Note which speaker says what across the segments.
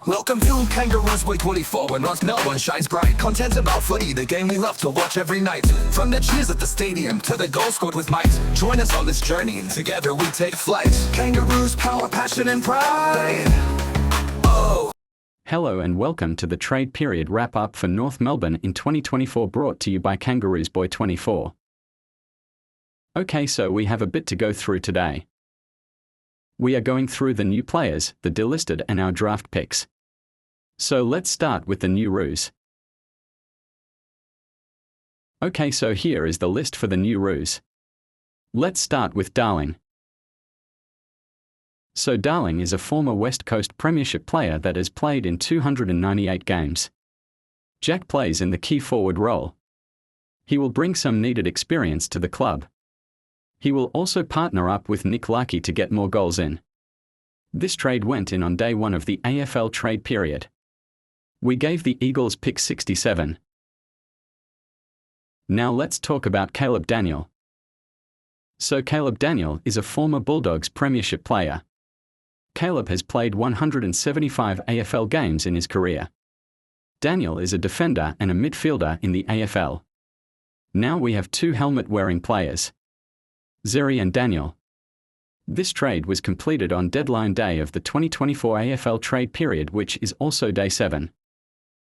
Speaker 1: Welcome to Kangaroos Boy 24, where North Melbourne shines bright. Content about footy, the game we love to watch every night. From the cheers at the stadium to the goals scored with might. Join us on this journey, together we take flight. Kangaroos, power, passion and pride. Oh!
Speaker 2: Hello and welcome to the trade period wrap-up for North Melbourne in 2024, brought to you by Kangaroos Boy 24. Okay, so we have a bit to go through today. We are going through the new players, the delisted and our draft picks. So let's start with the new roos. Okay, so here is the list for the new roos. Let's start with Darling. So Darling is a former West Coast Premiership player that has played in 298 games. Jack plays in the key forward role. He will bring some needed experience to the club. He will also partner up with Nick Larkey to get more goals in. This trade went in on day 1 of the AFL trade period. We gave the Eagles pick 67. Now let's talk about Caleb Daniel. So Caleb Daniel is a former Bulldogs Premiership player. Caleb has played 175 AFL games in his career. Daniel is a defender and a midfielder in the AFL. Now we have two helmet-wearing players, Zeri and Daniel. This trade was completed on deadline day of the 2024 AFL trade period, which is also day 7.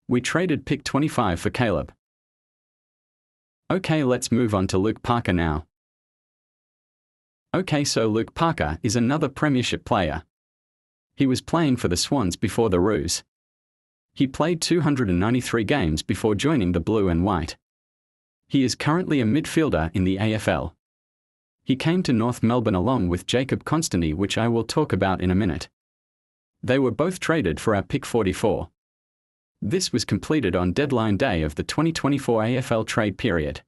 Speaker 2: We traded pick 25 for Caleb. Okay, let's move on to Luke Parker now. Okay, so Luke Parker is another Premiership player. He was playing for the Swans before the Roos. He played 293 games before joining the Blue and White. He is currently a midfielder in the AFL. He came to North Melbourne along with Jacob Constantine, which I will talk about in a minute. They were both traded for our pick 44. This was completed on deadline day of the 2024 AFL trade period.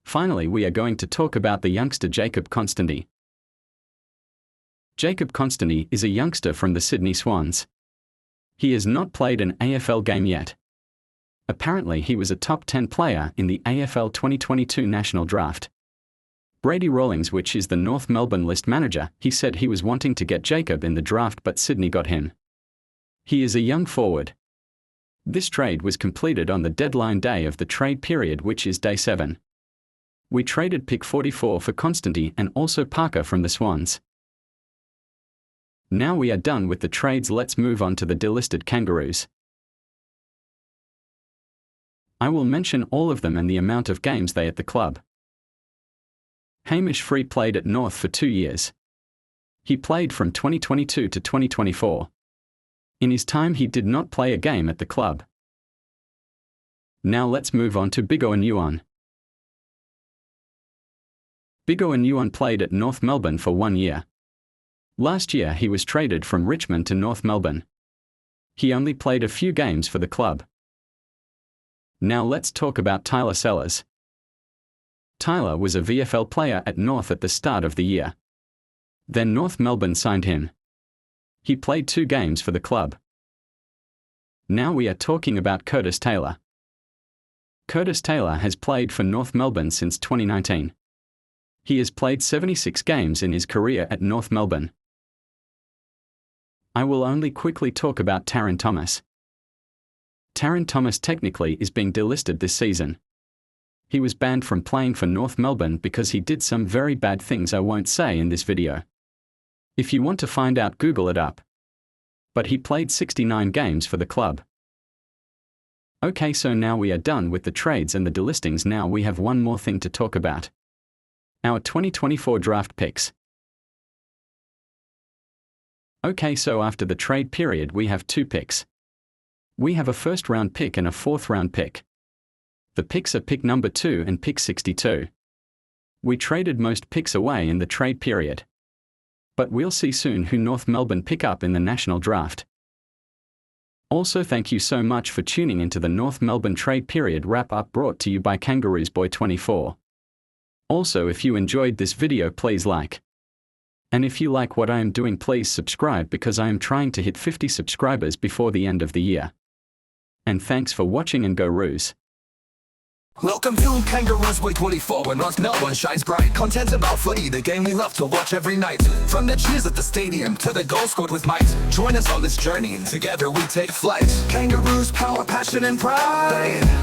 Speaker 2: Finally, we are going to talk about the youngster Jacob Constantine. Jacob Constantine is a youngster from the Sydney Swans. He has not played an AFL game yet. Apparently he was a top 10 player in the AFL 2022 National Draft. Brady Rawlings, which is the North Melbourne list manager, he said he was wanting to get Jacob in the draft, but Sydney got him. He is a young forward. This trade was completed on the deadline day of the trade period, which is day 7. We traded pick 44 for Constantine and also Parker from the Swans. Now we are done with the trades. Let's move on to the delisted Kangaroos. I will mention all of them and the amount of games they at the club. Hamish Free played at North for 2 years. He played from 2022 to 2024. In his time he did not play a game at the club. Now let's move on to Bigo Inuon. Bigo Inuon played at North Melbourne for 1 year. Last year he was traded from Richmond to North Melbourne. He only played a few games for the club. Now let's talk about Tyler Sellers. Tyler was a VFL player at North at the start of the year. Then North Melbourne signed him. He played 2 games for the club. Now we are talking about Curtis Taylor. Curtis Taylor has played for North Melbourne since 2019. He has played 76 games in his career at North Melbourne. I will only quickly talk about Taryn Thomas. Taryn Thomas technically is being delisted this season. He was banned from playing for North Melbourne because he did some very bad things I won't say in this video. If you want to find out, Google it up. But he played 69 games for the club. Okay, so now we are done with the trades and the delistings. Now we have one more thing to talk about. Our 2024 draft picks. Okay, so after the trade period we have 2 picks. We have a first round pick and a 4th round pick. The picks are pick number 2 and pick 62. We traded most picks away in the trade period. But we'll see soon who North Melbourne pick up in the national draft. Also, thank you so much for tuning into the North Melbourne trade period wrap-up brought to you by Kangaroos Boy 24. Also, if you enjoyed this video, please like. And if you like what I am doing, please subscribe, because I am trying to hit 50 subscribers before the end of the year. And thanks for watching, and go Roos.
Speaker 1: Welcome to Kangaroos Boy 24, where North Melbourne shines bright. Content about footy, the game we love to watch every night. From the cheers at the stadium to the goals scored with might. Join us on this journey, together we take flight. Kangaroos, power, passion and pride.